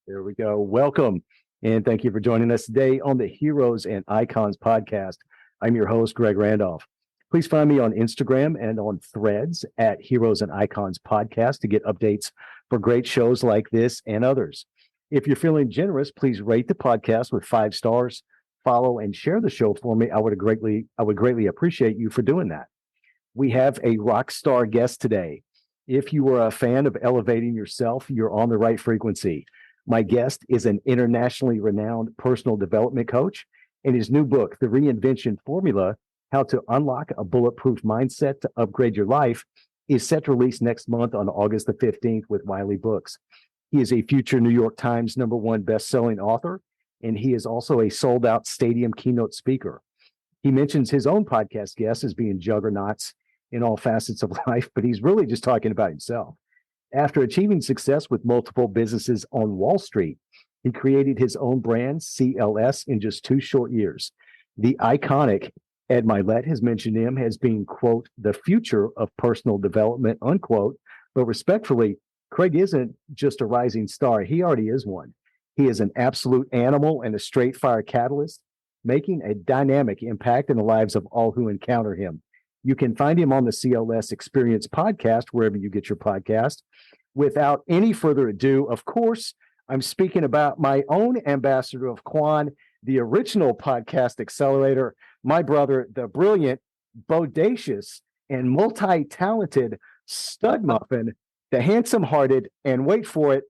There we go. Welcome. And thank you for joining us today on the Heroes and Icons podcast. I'm your host, Greg Randolph. Please find me on Instagram and on Threads at Heroes and Icons podcast to get updates for great shows like this and others. If you're feeling generous, please rate the podcast with 5 stars, follow and share the show for me. I would greatly appreciate you for doing that. We have a rock star guest today. If you are a fan of elevating yourself, you're on the right frequency. My guest is an internationally renowned personal development coach, and his new book, The Reinvention Formula, How to Unlock a Bulletproof Mindset to Upgrade Your Life, is set to release next month on August the 15th with Wiley Books. He is a future New York Times #1 best-selling author, and he is also a sold-out stadium keynote speaker. He mentions his own podcast guests as being juggernauts in all facets of life, but he's really just talking about himself. After achieving success with multiple businesses on Wall Street, he created his own brand, CLS, in just 2 short years. The iconic Ed Mylett has mentioned him as being, quote, the future of personal development, unquote. But respectfully, Craig isn't just a rising star. He already is one. He is an absolute animal and a straight fire catalyst, making a dynamic impact in the lives of all who encounter him. You can find him on the CLS Experience podcast, wherever you get your podcast. Without any further ado, of course, I'm speaking about my own ambassador of Quan, the original podcast accelerator, my brother, the brilliant, bodacious, and multi-talented stud muffin, the handsome-hearted, and wait for it,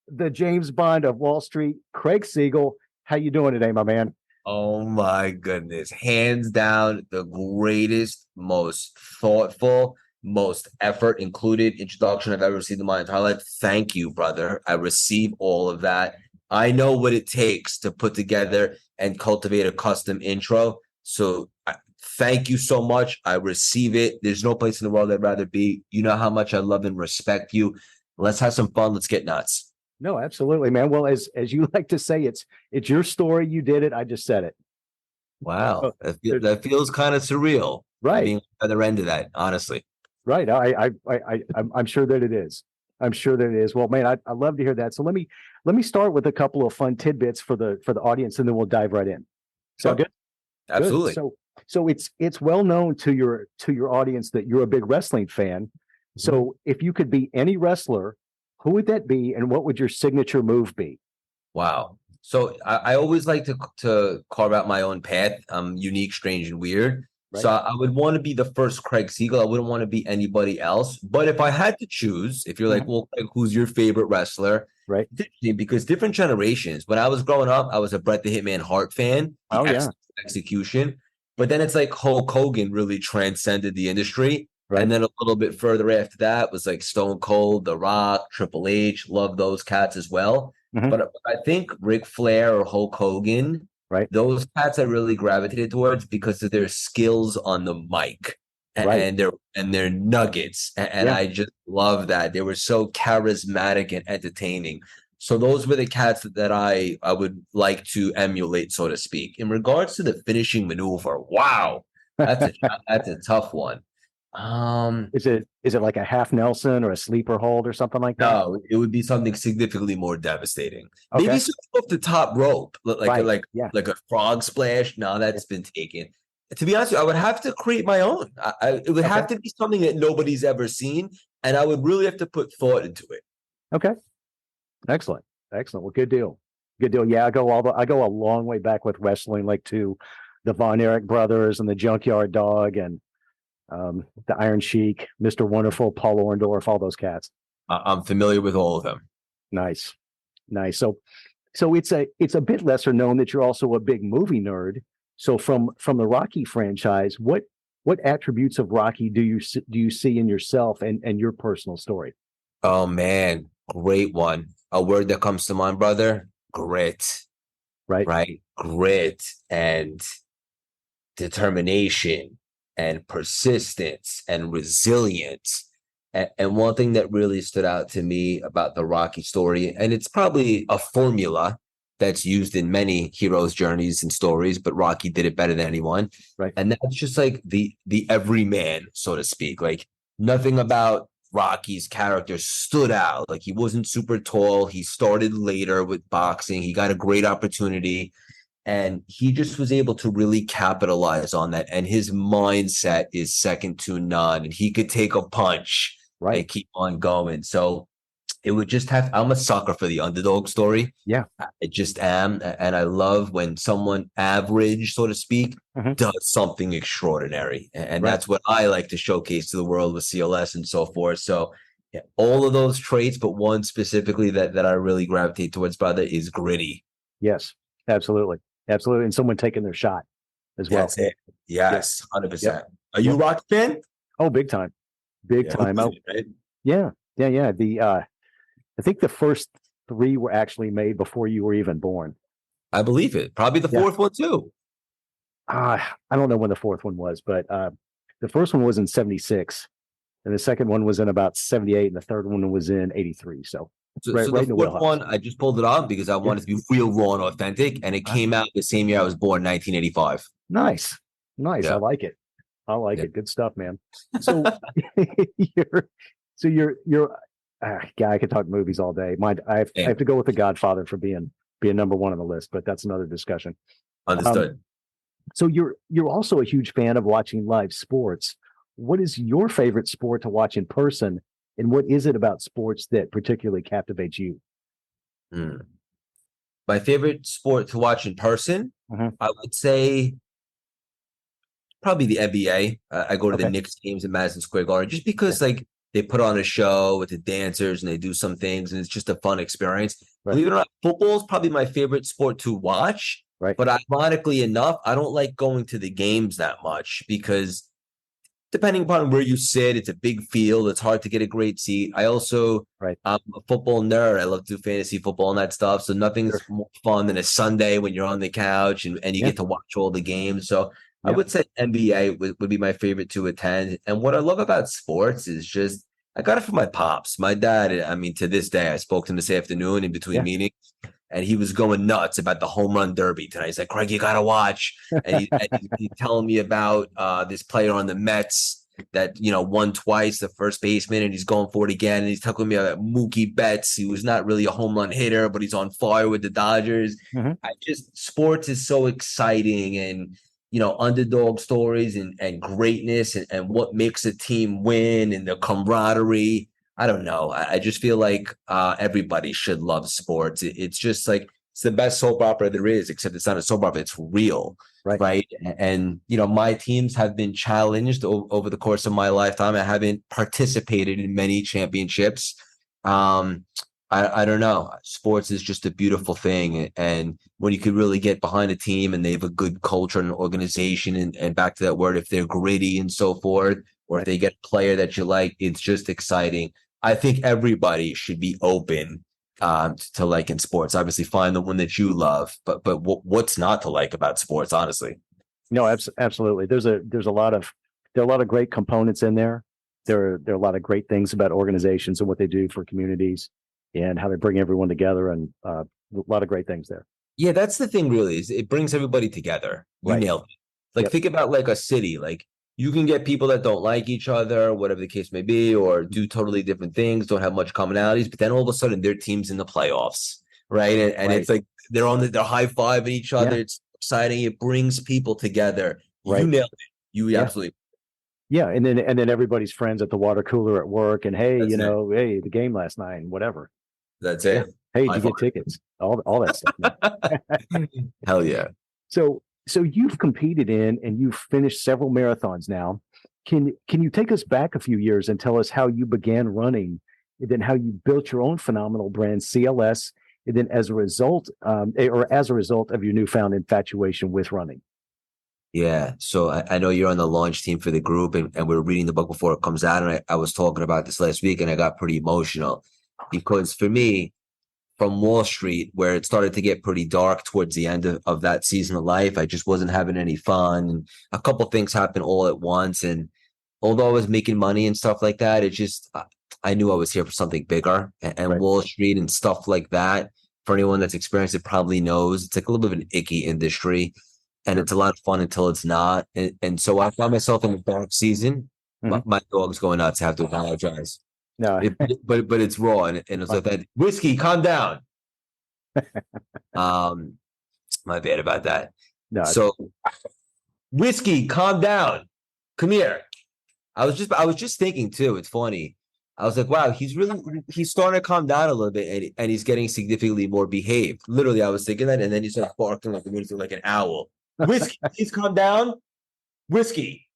the James Bond of Wall Street, Craig Siegel. How you doing today, my man? Oh my goodness. Hands down, the greatest, most thoughtful, most effort included introduction I've ever received in my entire life. Thank you, brother. I receive all of that. I know what it takes to put together and cultivate a custom intro. So thank you so much. I receive it. There's no place in the world I'd rather be. You know how much I love and respect you. Let's have some fun. Let's get nuts. No, absolutely, man. Well, as you like to say, it's your story. You did it. I just said it. Wow. That feels kind of surreal. Right. Being on the other end of that, honestly. Right. I'm sure that it is. I'm sure that it is. Well, man, I love to hear that. So let me start with a couple of fun tidbits for the audience, and then we'll dive right in. So good. Absolutely. Good. So it's well known to your audience that you're a big wrestling fan. So if you could be any wrestler, who would that be, and what would your signature move be? Wow. So I always like to carve out my own path. I'm unique, strange, and weird. Right. So I would want to be the first Craig Siegel. I wouldn't want to be anybody else. But if I had to choose, if you're like, well, Craig, who's your favorite wrestler? Right. Because different generations. When I was growing up, I was a Bret the Hitman Hart fan. Execution. But then it's like Hulk Hogan really transcended the industry. Right. And then a little bit further after that was like Stone Cold, The Rock, Triple H. Love those cats as well. But I think Ric Flair or Hulk Hogan, right? Those cats I really gravitated towards because of their skills on the mic and their nuggets. And I just love that. They were so charismatic and entertaining. So those were the cats that I would like to emulate, so to speak. In regards to the finishing maneuver, wow, that's a tough one. Is it like a half Nelson or a sleeper hold or something like that? No, it would be something significantly more devistating. Okay. Maybe something off the top rope, like a frog splash. No, that's been taken. To be honest with you, I would have to create my own. It would have to be something that nobody's ever seen, and I would really have to put thought into it. Okay, excellent. Well, good deal. Yeah, I go a long way back with wrestling, like to the Von Erich brothers and the Junkyard Dog and the Iron Sheik, Mr. Wonderful, Paul Orndorff, all those cats. I'm familiar with all of them. Nice. So it's a bit lesser known that you're also a big movie nerd. So from the Rocky franchise, what attributes of Rocky do you see in yourself and your personal story? Oh man, great one. A word that comes to mind, brother: grit. Right. Grit and determination and persistence and resilience. And one thing that really stood out to me about the Rocky story, and it's probably a formula that's used in many heroes' journeys and stories, but Rocky did it better than anyone. Right. And that's just like the everyman, so to speak. Like nothing about Rocky's character stood out. Like, he wasn't super tall. He started later with boxing. He got a great opportunity. And he just was able to really capitalize on that. And his mindset is second to none. And he could take a punch and keep on going. So it would just have, I'm a sucker for the underdog story. Yeah. I just am. And I love when someone average, so to speak, does something extraordinary. And that's what I like to showcase to the world with CLS and so forth. So yeah, all of those traits, but one specifically that I really gravitate towards, brother, is gritty. Yes, absolutely. Absolutely. And someone taking their shot as well. That's it. Yes, 100%. Yep. Are you a Rock fan? Oh, big time. Big time. Right? Yeah. I think the first 3 were actually made before you were even born. I believe it. Probably the fourth one too. I don't know when the fourth one was, but the first one was in 76. And the second one was in about 78. And the third one was in 83. So the fourth one, I just pulled it up because I wanted to be real, raw, and authentic. And it came out the same year I was born, 1985. Nice. Yeah. I like it. It. Good stuff, man. So you're I could talk movies all day. I have to go with The Godfather for being number 1 on the list, but that's another discussion. Understood. So you're also a huge fan of watching live sports. What is your favorite sport to watch in person, and what is it about sports that particularly captivates you? My favorite sport to watch in person, I would say probably the NBA. I go to the Knicks games in Madison Square Garden just because they put on a show with the dancers and they do some things, and it's just a fun experience. Believe it or not, football is probably my favorite sport to watch. But ironically enough, I don't like going to the games that much because depending upon where you sit, it's a big field. It's hard to get a great seat. I also, I'm a football nerd. I love to do fantasy football and that stuff. So nothing's more fun than a Sunday when you're on the couch and you get to watch all the games. So I would say NBA would be my favorite to attend. And what I love about sports is just, I got it from my pops. My dad, I mean, to this day, I spoke to him this afternoon in between meetings, and he was going nuts about the home run derby tonight. He's like, Craig, you got to watch. And he's telling me about this player on the Mets that, won twice, the first baseman, and he's going for it again. And he's talking to me about Mookie Betts. He was not really a home run hitter, but he's on fire with the Dodgers. Sports is so exciting, and underdog stories and greatness and what makes a team win and the camaraderie. I don't know. I just feel like everybody should love sports. It's just like, it's the best soap opera there is, except it's not a soap opera. It's real. Right. And, my teams have been challenged over the course of my lifetime. I haven't participated in many championships. I don't know. Sports is just a beautiful thing. And when you could really get behind a team and they have a good culture and organization, and back to that word, if they're gritty and so forth, or if they get a player that you like, it's just exciting. I think everybody should be open to liking sports. Obviously, find the one that you love, but what's not to like about sports, honestly? No, absolutely. There are a lot of great components in there. There are a lot of great things about organizations and what they do for communities and how they bring everyone together, and a lot of great things there. Yeah, that's the thing, really, is it brings everybody together. You nailed it. Think about like a city. Like, you can get people that don't like each other, whatever the case may be, or do totally different things, don't have much commonalities, but then all of a sudden their team's in the playoffs, right? And it's like they're high-fiving each other. It's exciting. It brings people together. You nailed it. You absolutely. Yeah, and then everybody's friends at the water cooler at work, and hey, hey, the game last night, whatever. That's it. Hey, did you get tickets? All that stuff. Hell yeah. So you've competed in and you've finished several marathons now. Can you take us back a few years and tell us how you began running, and then how you built your own phenomenal brand, CLS, and then as a result of your newfound infatuation with running? Yeah. So I know you're on the launch team for the group, and we're reading the book before it comes out. And I was talking about this last week, and I got pretty emotional because for me, from Wall Street, where it started to get pretty dark towards the end of that season of life, I just wasn't having any fun. And a couple of things happened all at once. And although I was making money and stuff like that, it just, I knew I was here for something bigger. And Wall Street and stuff like that, for anyone that's experienced it probably knows, it's like a little bit of an icky industry. And it's a lot of fun until it's not. And so I found myself in the dark season. My dog's going nuts. I have to apologize. No. But it's raw, and it's like that. Whiskey, calm down. My bad about that. No. So, whiskey, calm down. Come here. I was just thinking too. It's funny. I was like, wow, he's starting to calm down a little bit, and he's getting significantly more behaved. Literally, I was thinking that, and then he started barking like an owl. Whiskey, please calm down. Whiskey.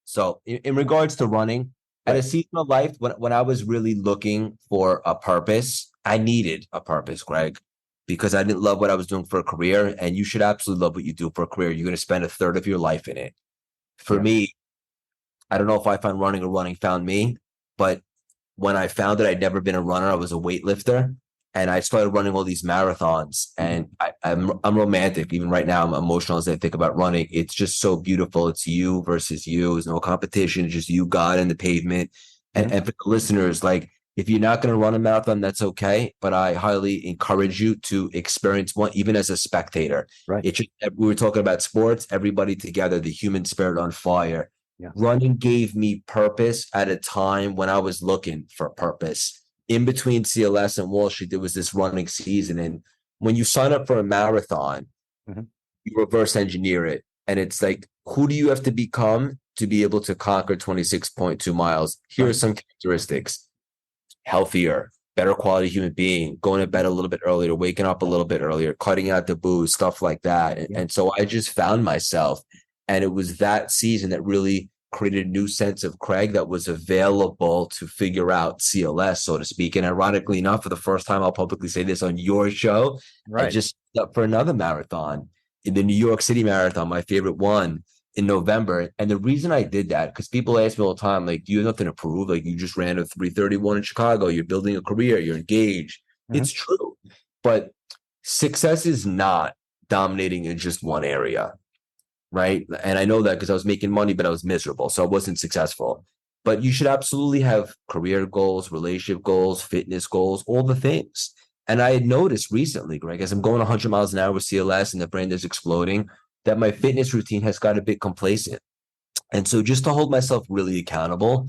So, in regards to running, at a season of life when I was really looking for a purpose, I needed a purpose, Greg, because I didn't love what I was doing for a career, and you should absolutely love what you do for a career. You're going to spend a third of your life in it. For me, I don't know if I found running or running found me, but when I found that I'd never been a runner, I was a weightlifter, and I started running all these marathons. And I'm romantic. Even right now, I'm emotional as I think about running. It's just so beautiful. It's you versus you. There's no competition. It's just you, God, and the pavement. And for the listeners, like, if you're not going to run a marathon, that's okay. But I highly encourage you to experience one, even as a spectator. Right. We were talking about sports, everybody together, the human spirit on fire. Yeah. Running gave me purpose at a time when I was looking for purpose. In between CLS and Wall Street, there was this running season. And when you sign up for a marathon, you reverse engineer it. And it's like, who do you have to become to be able to conquer 26.2 miles? Here are some characteristics: healthier, better quality human being, going to bed a little bit earlier, waking up a little bit earlier, cutting out the booze, stuff like that. And so I just found myself. And it was that season that really created a new sense of Craig that was available to figure out CLS, so to speak. And ironically enough, for the first time, I'll publicly say this on your show, I just signed up for another marathon, in the New York City Marathon, my favorite one, in November. And the reason I did that, because people ask me all the time, like, do you have nothing to prove? Like, you just ran a 3:31 in Chicago. You're building a career. You're engaged. It's true. But success is not dominating in just one area. Right. And I know that because I was making money, but I was miserable. So I wasn't successful. But you should absolutely have career goals, relationship goals, fitness goals, all the things. And I had noticed recently, Greg, as I'm going 100 miles an hour with CLS and the brand is exploding, that my fitness routine has got a bit complacent. And so just to hold myself really accountable,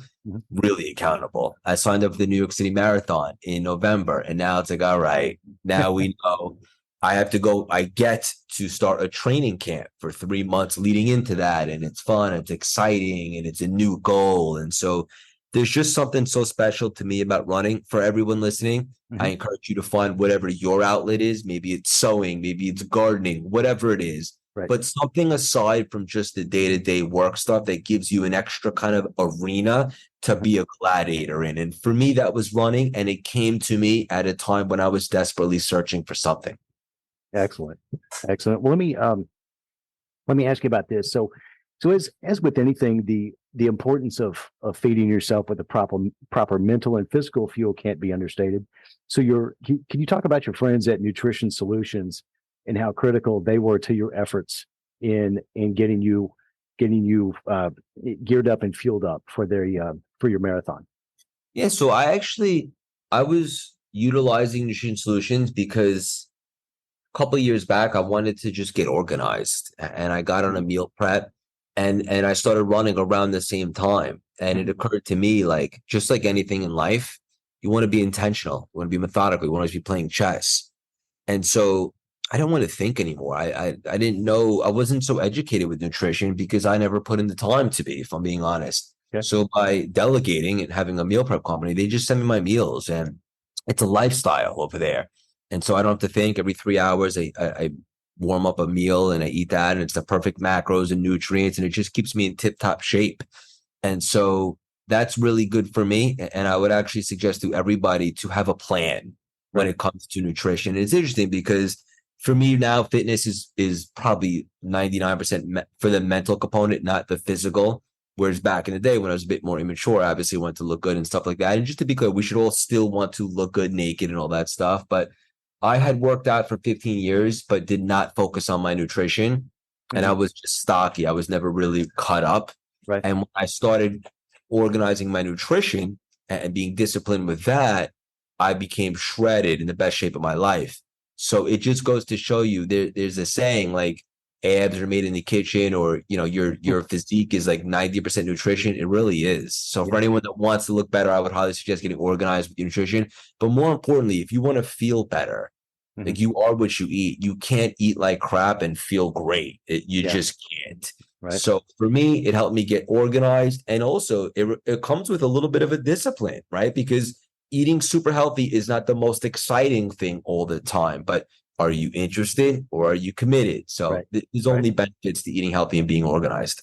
I signed up for the New York City Marathon in November. And now it's like, all right, now we know. I get to start a training camp for 3 months leading into that. And it's fun, it's exciting, and it's a new goal. And so there's just something so special to me about running. For everyone listening, I encourage you to find whatever your outlet is. Maybe it's sewing, maybe it's gardening, whatever it is. Right. But something aside from just the day-to-day work stuff that gives you an extra kind of arena to be a gladiator in. And for me, that was running. And it came to me at a time when I was desperately searching for something. Excellent. Well, let me ask you about this. So as with anything, the importance of feeding yourself with the proper mental and physical fuel can't be understated. So can you talk about your friends at Nutrition Solutions and how critical they were to your efforts in getting you geared up and fueled up for your marathon? Yeah. So I was utilizing Nutrition Solutions because couple of years back, I wanted to just get organized, and I got on a meal prep, and I started running around the same time. And it occurred to me, like, just like anything in life, you want to be intentional, you want to be methodical, you want to be playing chess. And so I don't want to think anymore. I didn't know, I wasn't so educated with nutrition because I never put in the time to be, if I'm being honest. Okay. So by delegating and having a meal prep company, they just send me my meals, and it's a lifestyle over there. And so I don't have to think. Every 3 hours, I warm up a meal and I eat that, and it's the perfect macros and nutrients, and it just keeps me in tip-top shape. And so that's really good for me. And I would actually suggest to everybody to have a plan when it comes to nutrition. And it's interesting because for me now, fitness is probably 99% for the mental component, not the physical. Whereas back in the day when I was a bit more immature, I obviously wanted to look good and stuff like that. And just to be clear, we should all still want to look good naked and all that stuff. But I had worked out for 15 years, but did not focus on my nutrition. And I was just stocky. I was never really cut up. Right. And when I started organizing my nutrition and being disciplined with that, I became shredded in the best shape of my life. So it just goes to show you there's a saying, like, abs are made in the kitchen, or your physique is like 90% nutrition. It really is. So for anyone that wants to look better, I would highly suggest getting organized with your nutrition. But more importantly, if you want to feel better, like you are what you eat. You can't eat like crap and feel great. You just can't. Right. So for me, it helped me get organized. And also it comes with a little bit of a discipline, right? Because eating super healthy is not the most exciting thing all the time, but are you interested or are you committed? So there's only benefits to eating healthy and being organized.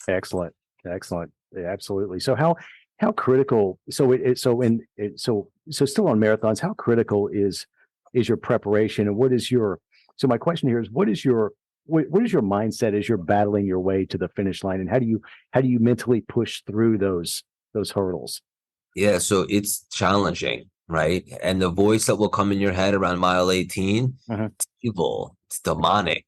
Excellent. Excellent. Yeah, absolutely. So how critical, so still on marathons, how critical is your preparation, and so my question here is, what is your mindset as you're battling your way to the finish line, and how do you mentally push through those hurdles? Yeah, so it's challenging, right? And the voice that will come in your head around mile 18, it's evil, it's demonic,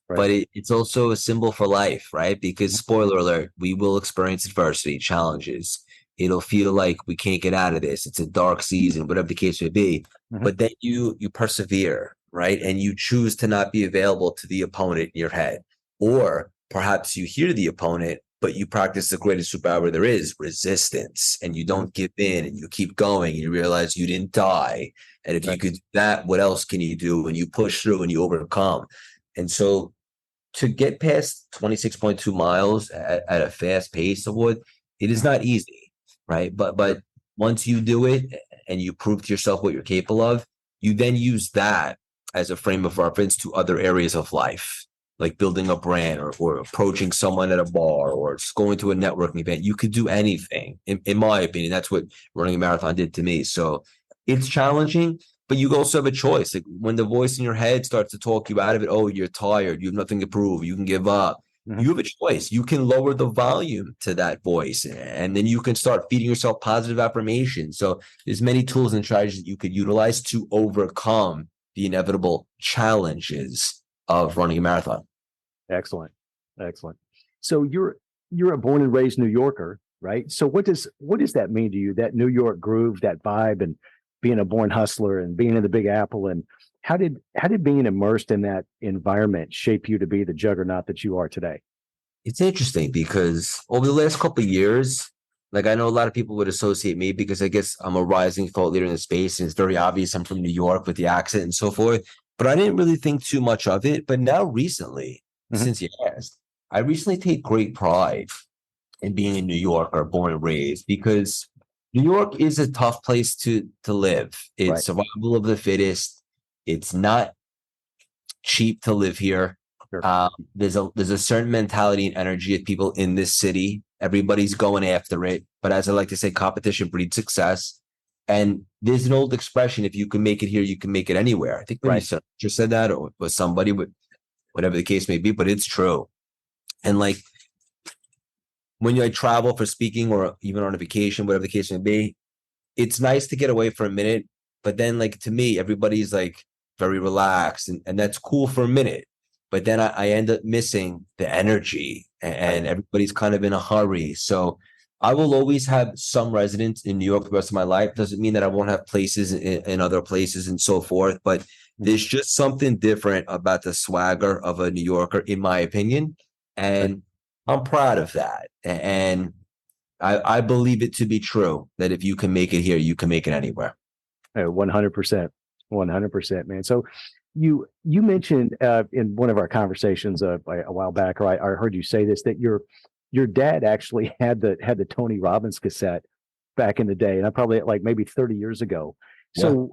but it's also a symbol for life, right? Because spoiler alert, we will experience adversity, challenges. It'll feel like we can't get out of this. It's a dark season, whatever the case may be. But then you persevere, right? And you choose to not be available to the opponent in your head. Or perhaps you hear the opponent, but you practice the greatest superpower there is, resistance, and you don't give in and you keep going and you realize you didn't die. And if you could do that, what else can you do? And you push through and you overcome. And so to get past 26.2 miles at a fast pace, it is not easy, right? But once you do it and you prove to yourself what you're capable of, you then use that as a frame of reference to other areas of life, like building a brand or approaching someone at a bar or just going to a networking event. You could do anything. In my opinion, that's what running a marathon did to me. So it's challenging, but you also have a choice. Like when the voice in your head starts to talk you out of it, oh, you're tired, you have nothing to prove, you can give up. You have a choice. You can lower the volume to that voice, and then you can start feeding yourself positive affirmations. So there's many tools and strategies that you could utilize to overcome the inevitable challenges of running a marathon. Excellent. So you're a born and raised New Yorker, right? So what does that mean to you? That New York groove, that vibe, and being a born hustler and being in the Big Apple, and how did being immersed in that environment shape you to be the juggernaut that you are today? It's interesting because over the last couple of years, like I know a lot of people would associate me because I guess I'm a rising thought leader in the space, and it's very obvious I'm from New York with the accent and so forth. But I didn't really think too much of it. But now recently, since you asked, I recently take great pride in being in New York or born and raised, because New York is a tough place to live. It's survival of the fittest. It's not cheap to live here. There's a certain mentality and energy of people in this city. Everybody's going after it. But as I like to say, competition breeds success. And there's an old expression, if you can make it here, you can make it anywhere. I think just said that, or was somebody, but whatever the case may be, but it's true. And like when I travel for speaking or even on a vacation, whatever the case may be, it's nice to get away for a minute. But then like to me, everybody's like very relaxed, and that's cool for a minute. But then I end up missing the energy, and everybody's kind of in a hurry. So I will always have some residence in New York the rest of my life. Doesn't mean that I won't have places in other places and so forth. But there's just something different about the swagger of a New Yorker, in my opinion. And I'm proud of that. And I believe it to be true that if you can make it here, you can make it anywhere. 100%. 100%, man. So you mentioned in one of our conversations a while back, or I heard you say this, that your dad actually had the Tony Robbins cassette back in the day, and I probably like maybe 30 years ago. So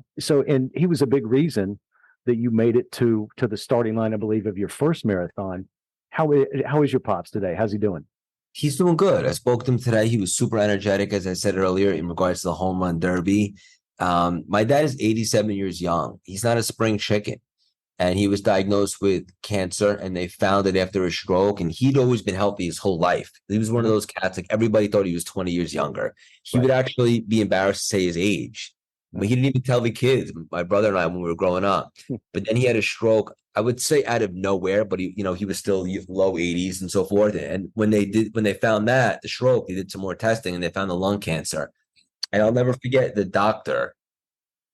and he was a big reason that you made it to the starting line, I believe, of your first marathon. How is your pops today? How's he doing? He's doing good. I spoke to him today. He was super energetic, as I said earlier, in regards to the home run derby. My dad is 87 years young. He's not a spring chicken. And he was diagnosed with cancer, and they found it after a stroke. And he'd always been healthy his whole life. He was one of those cats, like everybody thought he was 20 years younger. He would actually be embarrassed to say his age. I mean, he didn't even tell the kids, my brother and I, when we were growing up. But then he had a stroke, I would say out of nowhere, but he was still low 80s and so forth. And when they found that, the stroke, they did some more testing and they found the lung cancer. And I'll never forget, the doctor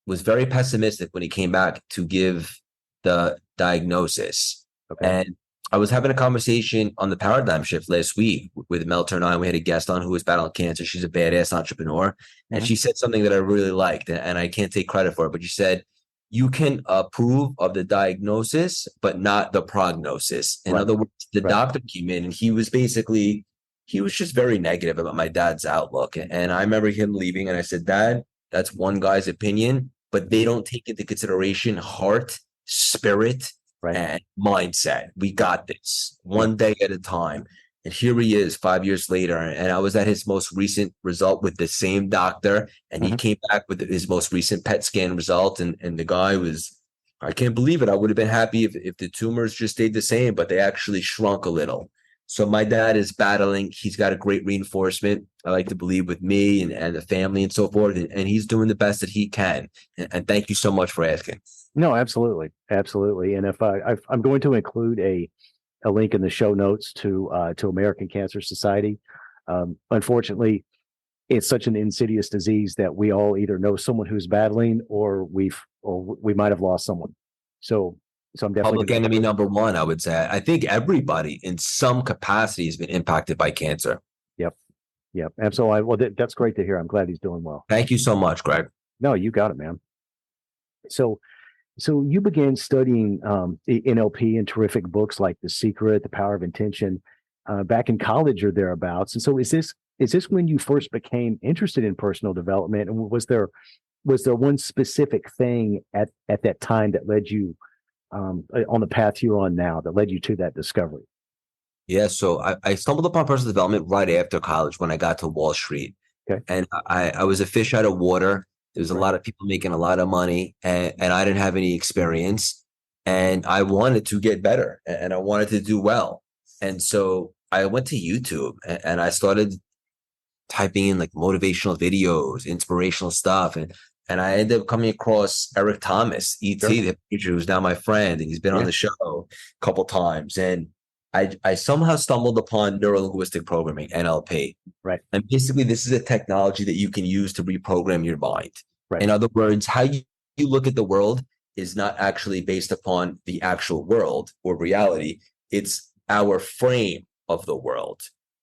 was very pessimistic when he came back to give the diagnosis. And I was having a conversation on the paradigm shift last week with Mel Turner, and we had a guest on who was battling cancer. She's a badass entrepreneur. And she said something that I really liked, and I can't take credit for it, but she said, you can approve of the diagnosis, but not the prognosis. In other words, the doctor came in and he was just very negative about my dad's outlook. And I remember him leaving and I said, Dad, that's one guy's opinion, but they don't take into consideration heart, spirit, and mindset. We got this one day at a time. And here he is 5 years later. And I was at his most recent result with the same doctor. And he came back with his most recent PET scan result. And the guy was, I can't believe it. I would have been happy if the tumors just stayed the same, but they actually shrunk a little. So my dad is battling. He's got a great reinforcement, I like to believe, with me and the family and so forth. And he's doing the best that he can. And thank you so much for asking. No, absolutely. Absolutely. And if I'm going to include a link in the show notes to American Cancer Society. Unfortunately, it's such an insidious disease that we all either know someone who's battling or we might have lost someone. So I'm definitely public enemy number one, I would say. I think everybody in some capacity has been impacted by cancer. Yep. And so that's great to hear. I'm glad he's doing well. Thank you so much, Greg. No, you got it, man. So you began studying NLP in terrific books like The Secret, The Power of Intention, back in college or thereabouts. And so is this when you first became interested in personal development? And was there one specific thing at that time that led you on the path you're on now, that led you to that discovery? Yeah, so I stumbled upon personal development right after college when I got to Wall Street. Okay. And I was a fish out of water. There was a lot of people making a lot of money, and I didn't have any experience, and I wanted to get better, and I wanted to do well. And so I went to YouTube and I started typing in like motivational videos, inspirational stuff. And I ended up coming across Eric Thomas, E.T., the preacher, who's now my friend, and he's been on the show a couple times. And I somehow stumbled upon neuro-linguistic programming, NLP. Right. And basically, this is a technology that you can use to reprogram your mind. Right. In other words, how you look at the world is not actually based upon the actual world or reality. It's our frame of the world,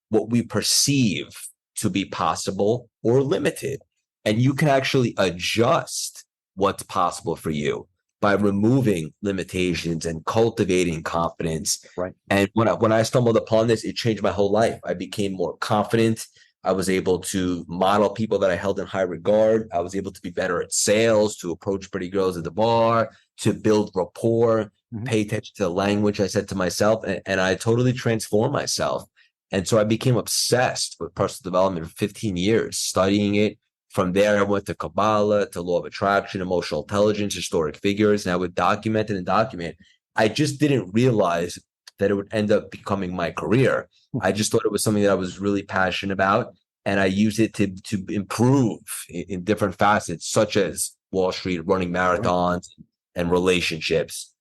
what we perceive to be possible or limited. And you can actually adjust what's possible for you by removing limitations and cultivating confidence. Right. And when I stumbled upon this, it changed my whole life. I became more confident. I was able to model people that I held in high regard. I was able to be better at sales, to approach pretty girls at the bar, to build rapport, pay attention to the language, I said to myself, and I totally transformed myself. And so I became obsessed with personal development for 15 years, studying it. From there, I went to Kabbalah, to law of attraction, emotional intelligence, historic figures, and I would document it and document. I just didn't realize that it would end up becoming my career. I just thought it was something that I was really passionate about, and I used it to improve in different facets, such as Wall Street, running marathons, and relationships.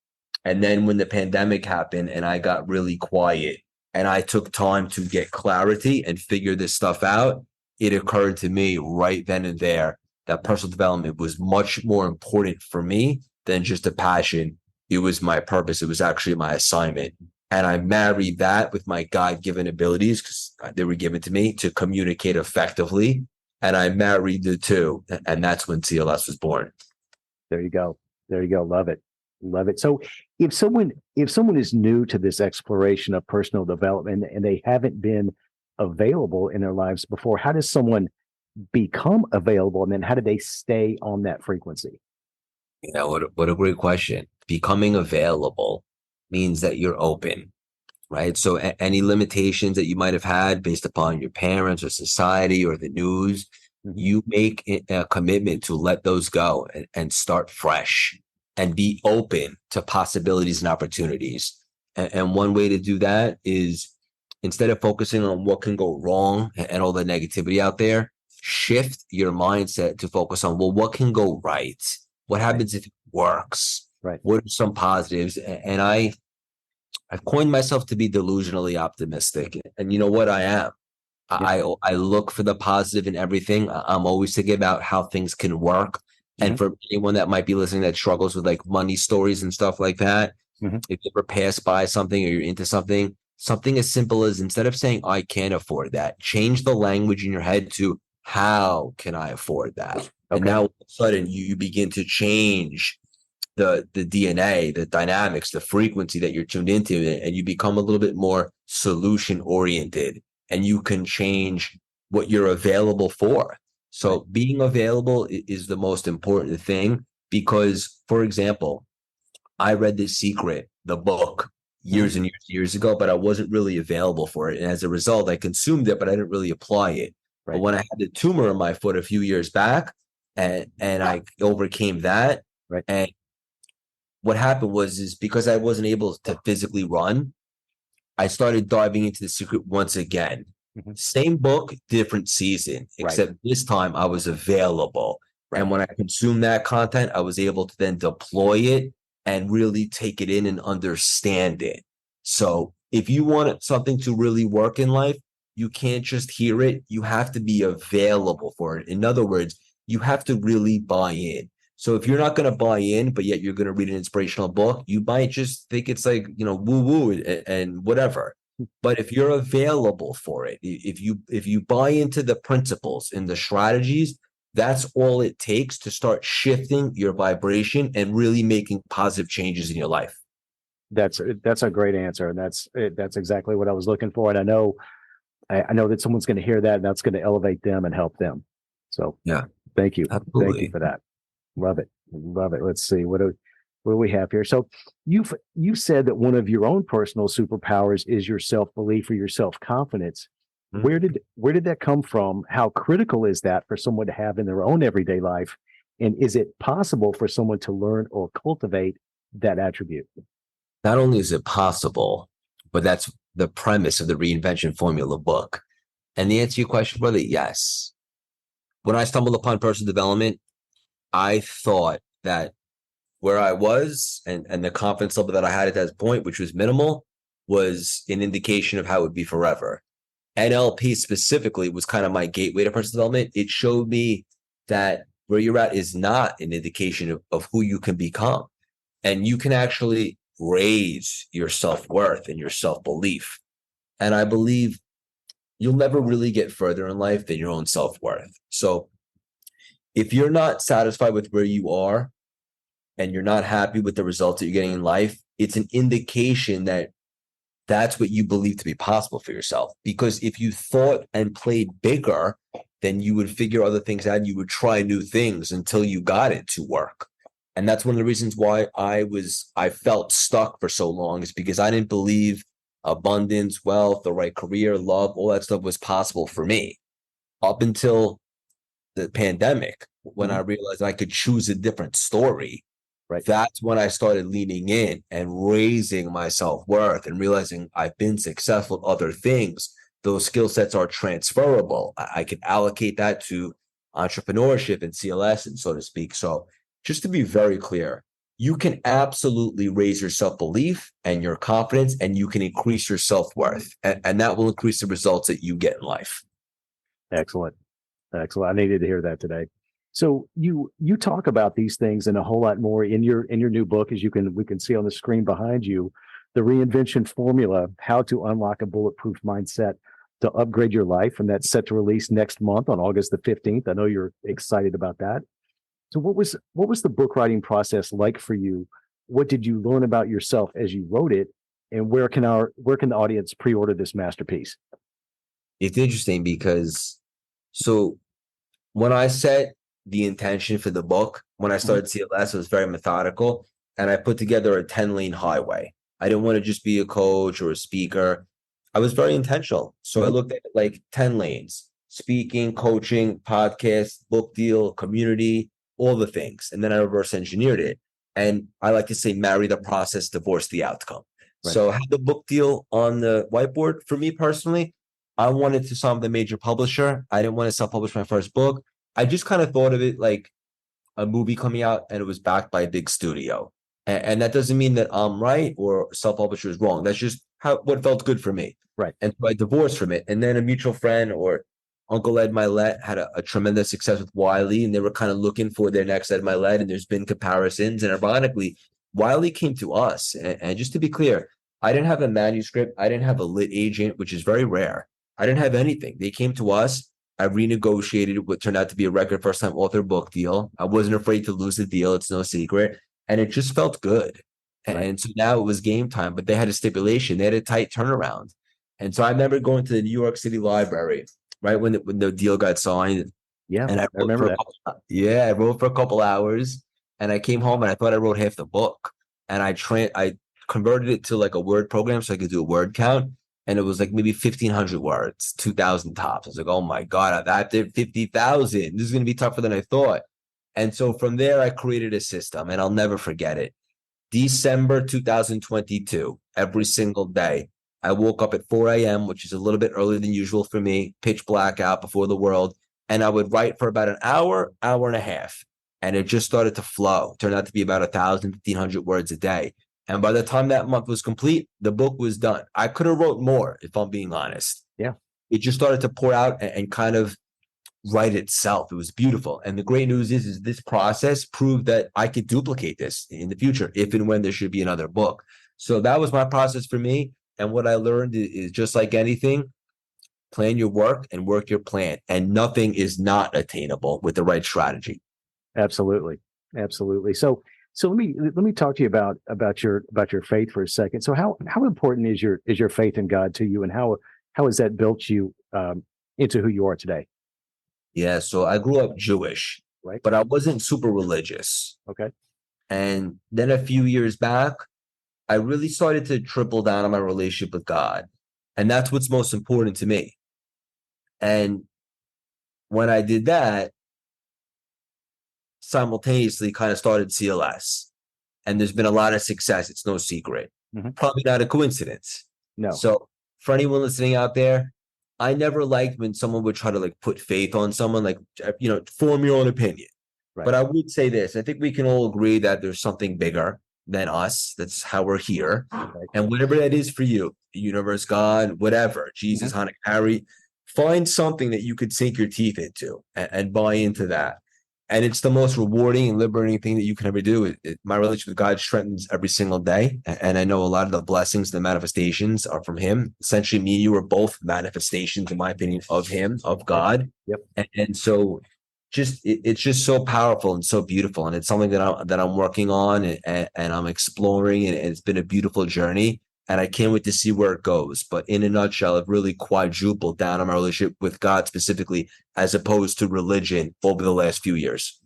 And then when the pandemic happened and I got really quiet and I took time to get clarity and figure this stuff out, it occurred to me right then and there that personal development was much more important for me than just a passion. It was my purpose. It was actually my assignment. And I married that with my God-given abilities, because they were given to me, to communicate effectively. And I married the two. And that's when CLS was born. There you go. Love it. So if someone is new to this exploration of personal development and they haven't been available in their lives before, how does someone become available, and then how do they stay on that frequency? You know, what a great question. Becoming available means that you're open, right? So any limitations that you might have had based upon your parents or society or the news, you make a commitment to let those go and start fresh and be open to possibilities and opportunities. And one way to do that is, instead of focusing on what can go wrong and all the negativity out there, shift your mindset to focus on, well, what can go right? What happens if it works? Right. What are some positives? And I've coined myself to be delusionally optimistic. And you know what I am? Yeah. I look for the positive in everything. I'm always thinking about how things can work. And for anyone that might be listening that struggles with like money stories and stuff like that, If you ever pass by something or you're into something, something as simple as, instead of saying, I can't afford that, change the language in your head to, how can I afford that? Okay. And now all of a sudden you begin to change the DNA, the dynamics, the frequency that you're tuned into, and you become a little bit more solution oriented, and you can change what you're available for. So being available is the most important thing, because, for example, I read The Secret, the book, years and years ago, but I wasn't really available for it. And as a result, I consumed it, but I didn't really apply it. But when I had the tumor in my foot a few years back, and I overcame that, and what happened is because I wasn't able to physically run, I started diving into The Secret once again. Same book, different season, except this time I was available. And when I consumed that content, I was able to then deploy it and really take it in and understand it. So if you want something to really work in life, you can't just hear it. You have to be available for it. In other words, you have to really buy in. So if you're not going to buy in, but yet you're going to read an inspirational book, you might just think it's like, woo-woo and whatever. But if you're available for it, if you buy into the principles and the strategies, that's all it takes to start shifting your vibration and really making positive changes in your life. That's a great answer. And that's exactly what I was looking for. And I know that someone's going to hear that, and that's going to elevate them and help them. So thank you. Absolutely. Thank you for that. Love it. Love it. Let's see. What do we have here? So you said that one of your own personal superpowers is your self-belief or your self-confidence. Where did that come from? How critical is that for someone to have in their own everyday life? And is it possible for someone to learn or cultivate that attribute? Not only is it possible, but that's the premise of the Reinvention Formula book. And the answer to your question, brother, yes. When I stumbled upon personal development, I thought that where I was and the confidence level that I had at that point, which was minimal, was an indication of how it would be forever. NLP specifically was kind of my gateway to personal development. It showed me that where you're at is not an indication of who you can become. And you can actually raise your self-worth and your self-belief. And I believe you'll never really get further in life than your own self-worth. So if you're not satisfied with where you are and you're not happy with the results that you're getting in life, it's an indication that that's what you believe to be possible for yourself. Because if you thought and played bigger, then you would figure other things out. You would try new things until you got it to work. And that's one of the reasons why I felt stuck for so long, is because I didn't believe abundance, wealth, the right career, love, all that stuff was possible for me. Up until the pandemic, when I realized I could choose a different story. That's when I started leaning in and raising my self-worth and realizing I've been successful at other things. Those skill sets are transferable. I can allocate that to entrepreneurship and CLS, and so to speak. So just to be very clear, you can absolutely raise your self-belief and your confidence, and you can increase your self-worth, and that will increase the results that you get in life. Excellent. I needed to hear that today. So you talk about these things and a whole lot more in your new book, as we can see on the screen behind you, The Reinvention Formula: How to Unlock a Bulletproof Mindset to Upgrade Your Life, and that's set to release next month on August the 15th. I know you're excited about that. So what was the book writing process like for you? What did you learn about yourself as you wrote it, and where can the audience pre-order this masterpiece? It's interesting because when I set the intention for the book, when I started CLS, it was very methodical, and I put together a 10-lane highway. I didn't want to just be a coach or a speaker. I was very intentional. So I looked at it like 10 lanes: speaking, coaching, podcast, book deal, community, all the things. And then I reverse engineered it. And I like to say, marry the process, divorce the outcome. So I had the book deal on the whiteboard. For me personally, I wanted to sign with a major publisher. I didn't want to self-publish my first book. I just kind of thought of it like a movie coming out and it was backed by a big studio. And that doesn't mean that I'm right or self-publisher is wrong. That's just what felt good for me. And so I divorced from it. And then a mutual friend, or Uncle Ed Mylett, had a tremendous success with Wiley, and they were kind of looking for their next Ed Mylett, and there's been comparisons. And ironically, Wiley came to us, and just to be clear, I didn't have a manuscript. I didn't have a lit agent, which is very rare. I didn't have anything. They came to us. I renegotiated what turned out to be a record first-time author book deal. I wasn't afraid to lose the deal. It's no secret. And it just felt good. Right. And so now it was game time, but they had a stipulation. They had a tight turnaround. And so I remember going to the New York City Library, right when the deal got signed. Yeah, and I remember that. I wrote for a couple hours, and I came home and I thought I wrote half the book. And I converted it to like a word program so I could do a word count. And it was like maybe 1,500 words, 2,000 tops. I was like, oh my God, I did 50,000. This is going to be tougher than I thought. And so from there, I created a system, and I'll never forget it. December 2022, every single day, I woke up at 4 a.m., which is a little bit earlier than usual for me, pitch black out before the world. And I would write for about an hour, hour and a half. And it just started to flow. It turned out to be about 1,000, 1,500 words a day. And by the time that month was complete, the book was done. I could have wrote more, if I'm being honest. Yeah. It just started to pour out and kind of write itself. It was beautiful. And the great news is this process proved that I could duplicate this in the future, if and when there should be another book. So that was my process for me. And what I learned is just like anything, plan your work and work your plan. And nothing is not attainable with the right strategy. Absolutely. Absolutely. So let me talk to you about your faith for a second. So how important is your faith in God to you, and how has that built you into who you are today? Yeah, so I grew up Jewish, right? But I wasn't super religious. Okay. And then a few years back, I really started to triple down on my relationship with God. And that's what's most important to me. And when I did that, simultaneously kind of started CLS. And there's been a lot of success. It's no secret. Mm-hmm. Probably not a coincidence. No. So for anyone listening out there, I never liked when someone would try to like put faith on someone, like, form your own opinion. Right. But I would say this. I think we can all agree that there's something bigger than us. That's how we're here. Right. And whatever that is for you, the universe, God, whatever, Jesus, mm-hmm. Hanukkah, Harry, find something that you could sink your teeth into and buy into that. And it's the most rewarding and liberating thing that you can ever do. My relationship with God strengthens every single day. And I know a lot of the blessings, the manifestations are from him. Essentially, me and you are both manifestations, in my opinion, of him, of God. Yep. And so it's just so powerful and so beautiful. And it's something that I'm working on and I'm exploring. And it's been a beautiful journey. And I can't wait to see where it goes. But in a nutshell, I've really quadrupled down on my relationship with God specifically, as opposed to religion over the last few years.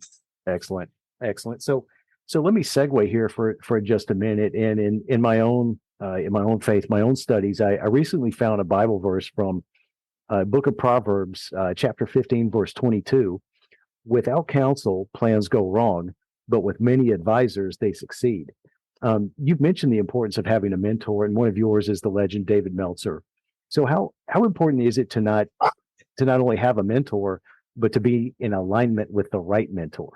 Excellent. So let me segue here for just a minute. And in my own faith, my own studies, I recently found a Bible verse from Book of Proverbs, chapter 15, verse 22. Without counsel, plans go wrong, but with many advisors, they succeed. You've mentioned the importance of having a mentor, and one of yours is the legend David Meltzer. So how important is it to not only have a mentor, but to be in alignment with the right mentor?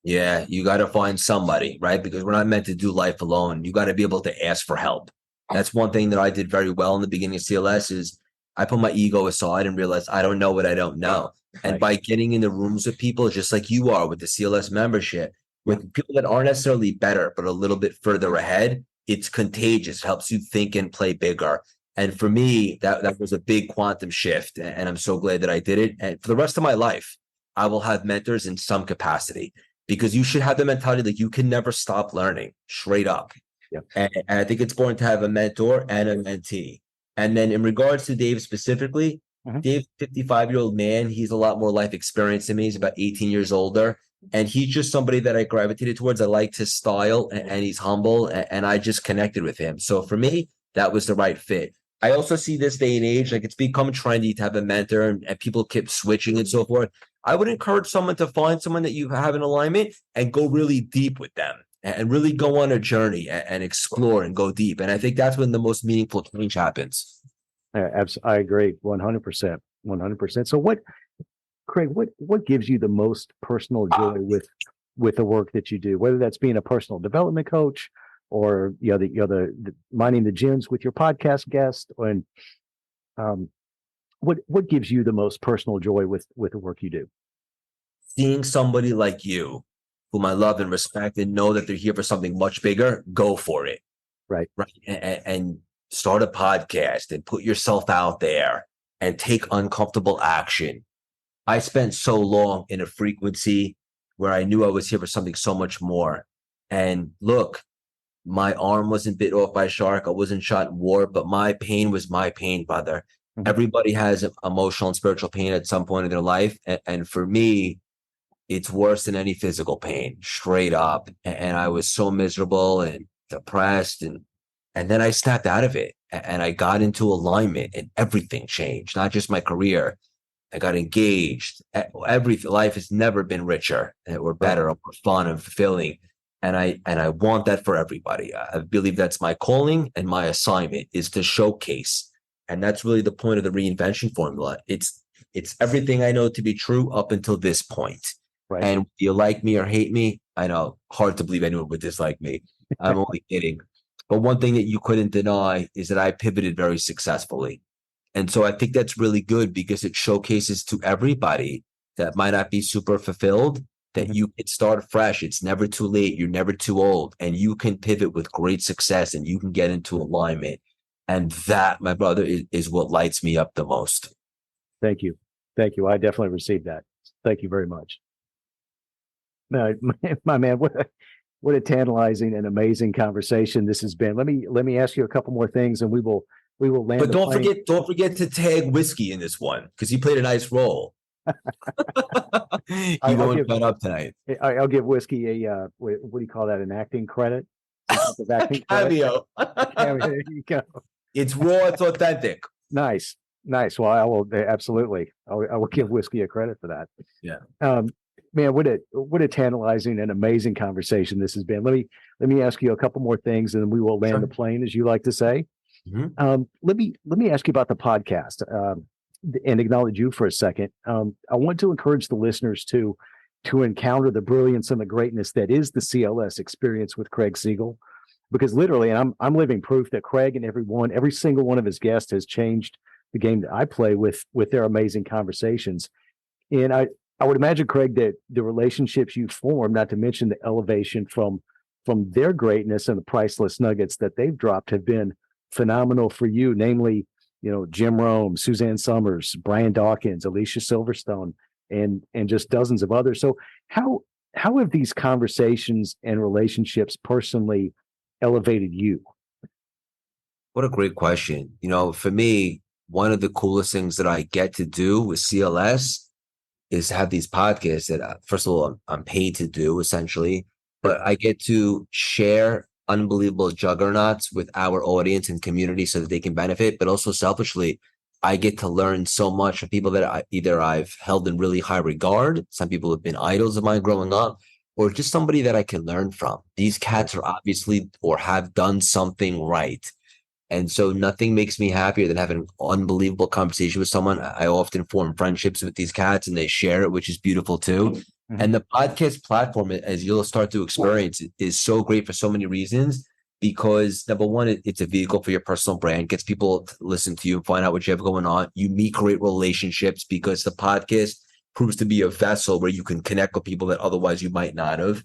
Yeah, you got to find somebody, right? Because we're not meant to do life alone. You got to be able to ask for help. That's one thing that I did very well in the beginning of CLS is I put my ego aside and realized I don't know what I don't know. And by getting in the rooms with people, just like you are with the CLS membership, with people that aren't necessarily better, but a little bit further ahead, it's contagious. It helps you think and play bigger. And for me, that was a big quantum shift. And I'm so glad that I did it. And for the rest of my life, I will have mentors in some capacity, because you should have the mentality that you can never stop learning, straight up. Yep. And I think it's important to have a mentor and a mentee. And then in regards to Dave specifically, Dave, 55-year-old man, he's a lot more life experience than me. He's about 18 years older. And he's just somebody that I gravitated towards. I liked his style, and he's humble, and I just connected with him. So for me, that was the right fit. I also see this day and age, like it's become trendy to have a mentor, and people keep switching and so forth. I would encourage someone to find someone that you have in alignment and go really deep with them and really go on a journey and explore and go deep. And I think that's when the most meaningful change happens. I agree 100%. 100%. So Craig, what gives you the most personal joy with the work that you do, whether that's being a personal development coach or the mining the gems with your podcast guest, and what gives you the most personal joy with the work you do? Seeing somebody like you whom I love and respect and know that they're here for something much bigger, go for it. Right. And start a podcast and put yourself out there and take uncomfortable action. I spent so long in a frequency where I knew I was here for something so much more. And look, my arm wasn't bit off by a shark. I wasn't shot in war, but my pain was my pain, brother. Mm-hmm. Everybody has emotional and spiritual pain at some point in their life. And for me, it's worse than any physical pain, straight up. And I was so miserable and depressed. And then I snapped out of it and I got into alignment and everything changed, not just my career. I got engaged. Life has never been richer or better or more fun and fulfilling. And I want that for everybody. I believe that's my calling and my assignment is to showcase. And that's really the point of the reinvention formula. It's everything I know to be true up until this point. Right. And you like me or hate me, I know, hard to believe anyone would dislike me. I'm only kidding. But one thing that you couldn't deny is that I pivoted very successfully. And so I think that's really good because it showcases to everybody that might not be super fulfilled that you can start fresh. It's never too late. You're never too old. And you can pivot with great success and you can get into alignment. And that, my brother, is what lights me up the most. Thank you. Thank you. I definitely received that. Thank you very much. No, my man, what a tantalizing and amazing conversation this has been. Let me ask you a couple more things and we will land. But don't forget to tag whiskey in this one because he played a nice role. He won't run up tonight. I'll give whiskey a what do you call that? An acting credit? Cameo. There you go. It's raw. It's authentic. Nice. Well, I will absolutely. I will give whiskey a credit for that. Yeah. Man, what a tantalizing and amazing conversation this has been. Let me ask you a couple more things, and then we will land the plane, as you like to say. Mm-hmm. Let me ask you about the podcast and acknowledge you for a second. I want to encourage the listeners to encounter the brilliance and the greatness that is the CLS experience with Craig Siegel, because literally, and I'm living proof that Craig and every single one of his guests has changed the game that I play with their amazing conversations. And I would imagine, Craig, that the relationships you form, not to mention the elevation from their greatness and the priceless nuggets that they've dropped, have been phenomenal for you, namely, Jim Rome, Suzanne Somers, Brian Dawkins, Alicia Silverstone, and just dozens of others. So how have these conversations and relationships personally elevated you? What a great question. For me, one of the coolest things that I get to do with CLS is have these podcasts that, first of all, I'm paid to do essentially, but I get to share unbelievable juggernauts with our audience and community so that they can benefit. But also selfishly, I get to learn so much from people that I've held in really high regard. Some people have been idols of mine growing up, or just somebody that I can learn from. These cats are obviously or have done something right. And so nothing makes me happier than having an unbelievable conversation with someone. I often form friendships with these cats and they share it, which is beautiful too. Mm-hmm. And the podcast platform, as you'll start to experience, is so great for so many reasons, because number one, it's a vehicle for your personal brand, gets people to listen to you and find out what you have going on. You meet great relationships because the podcast proves to be a vessel where you can connect with people that otherwise you might not have.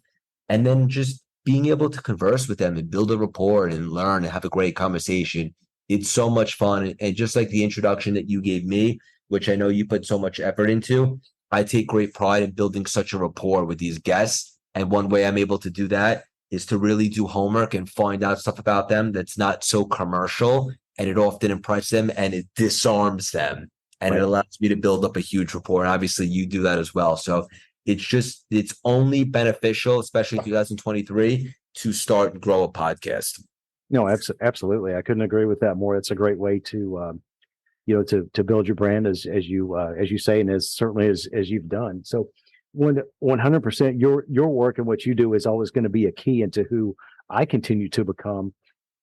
And then just being able to converse with them and build a rapport and learn and have a great conversation. It's so much fun. And just like the introduction that you gave me, which I know you put so much effort into, I take great pride in building such a rapport with these guests. And one way I'm able to do that is to really do homework and find out stuff about them that's not so commercial. And it often impresses them and it disarms them. And It allows me to build up a huge rapport. And obviously you do that as well. So it's only beneficial, especially in 2023, to start and grow a podcast. No, absolutely. I couldn't agree with that more. It's a great way to, to build your brand as you say, and as certainly as you've done. So 100%, your work and what you do is always going to be a key into who I continue to become,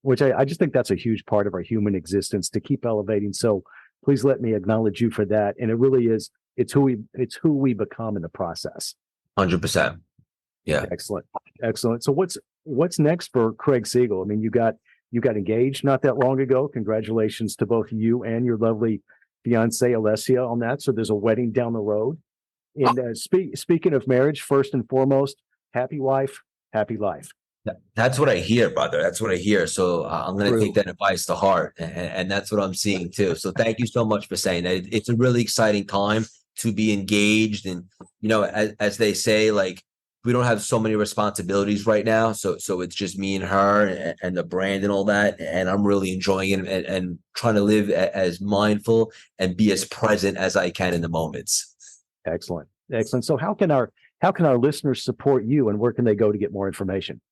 which I just think that's a huge part of our human existence, to keep elevating. So please let me acknowledge you for that. And it really is. It's who we become in the process. 100%. Yeah. Excellent. So what's next for Craig Siegel? I mean, you got engaged not that long ago. Congratulations to both you and your lovely fiance Alicia on that. So there's a wedding down the road. And speaking of marriage, first and foremost, happy wife, happy life. That's what I hear, brother. That's what I hear. So I'm going to take that advice to heart, and that's what I'm seeing too. So thank you so much for saying that. It's a really exciting time to be engaged, and as they say, like, we don't have so many responsibilities right now. So it's just me and her and the brand and all that, and I'm really enjoying it and trying to live as mindful and be as present as I can in the moments. Excellent. So how can our listeners support you, and where can they go to get more information?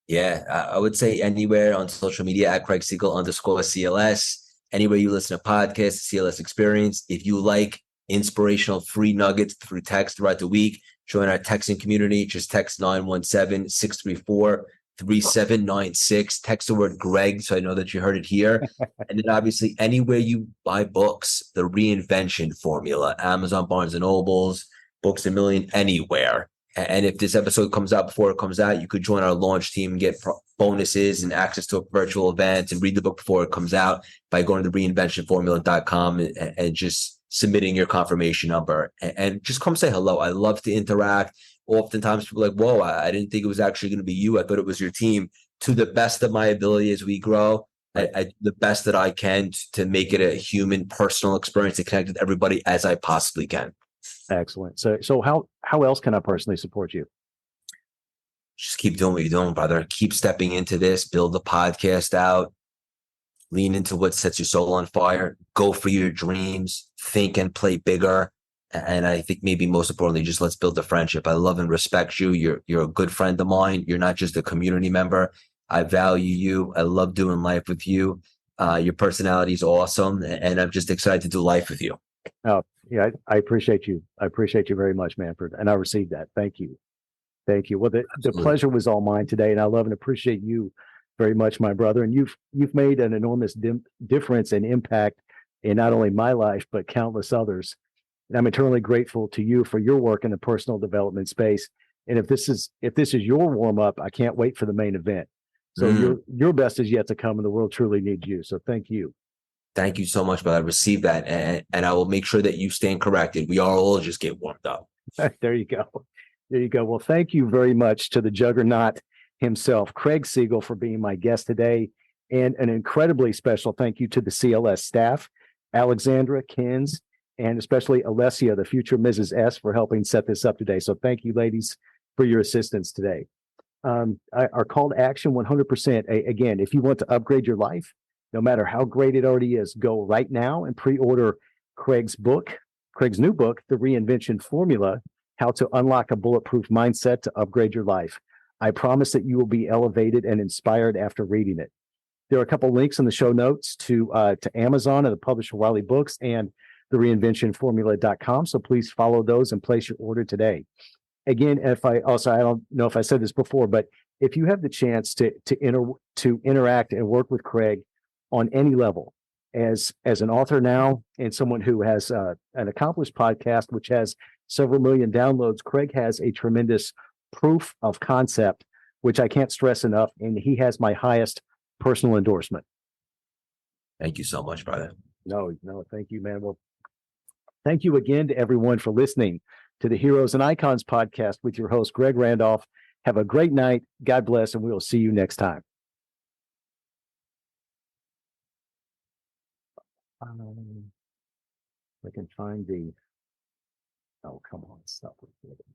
Yeah, I would say anywhere on social media at Craig Siegel _CLS. Anywhere you listen to podcasts, CLS Experience. If you like inspirational free nuggets through text throughout the week, join our texting community. Just text 917-634-3796. Text the word Greg so I know that you heard it here. And then obviously anywhere you buy books, The Reinvention Formula, Amazon, Barnes and Nobles, Books A Million, anywhere. And if this episode comes out before it comes out, you could join our launch team and get bonuses and access to a virtual event and read the book before it comes out by going to reinventionformula.com and just submitting your confirmation number and just come say hello. I love to interact. Oftentimes people are like, whoa, I didn't think it was actually going to be you. I thought it was your team. To the best of my ability as we grow, I the best that I can to make it a human, personal experience to connect with everybody as I possibly can. Excellent. So how else can I personally support you? Just keep doing what you're doing, brother. Keep stepping into this, build the podcast out, lean into what sets your soul on fire, go for your dreams, think and play bigger. And I think maybe most importantly, just let's build a friendship. I love and respect you. You're a good friend of mine. You're not just a community member. I value you. I love doing life with you. Your personality is awesome. And I'm just excited to do life with you. Oh, yeah, I appreciate you. I appreciate you very much, Manfred. And I received that. Thank you. Thank you. Well, the pleasure was all mine today, and I love and appreciate you very much, my brother. And you've made an enormous difference and impact in not only my life, but countless others. And I'm eternally grateful to you for your work in the personal development space. And if this is your warm up, I can't wait for the main event. So your best is yet to come, and the world truly needs you. So thank you. Thank you so much, brother. I received that, and I will make sure that you stand corrected. We are all just get warmed up. There you go. There you go. Well, thank you very much to the juggernaut himself, Craig Siegel, for being my guest today. And an incredibly special thank you to the CLS staff, Alexandra, Kins, and especially Alessia, the future Mrs. S, for helping set this up today. So thank you, ladies, for your assistance today. Our call to action, 100%. Again, if you want to upgrade your life, no matter how great it already is, go right now and pre-order Craig's new book, The Reinvention Formula, How to Unlock a Bulletproof Mindset to Upgrade Your Life. I promise that you will be elevated and inspired after reading it. There are a couple links in the show notes to Amazon and the publisher Wiley Books and the reinventionformula.com. So please follow those and place your order today. Again, I don't know if I said this before, but if you have the chance to interact and work with Craig on any level, as an author now and someone who has an accomplished podcast which has several million downloads, Craig has a tremendous proof of concept, which I can't stress enough, and he has my highest personal endorsement. Thank you so much, brother. No, thank you, man. Well, thank you again to everyone for listening to the Heroes and Icons podcast with your host, Greg Randolph. Have a great night. God bless, and we will see you next time. I can find the. Oh, come on, stop with it.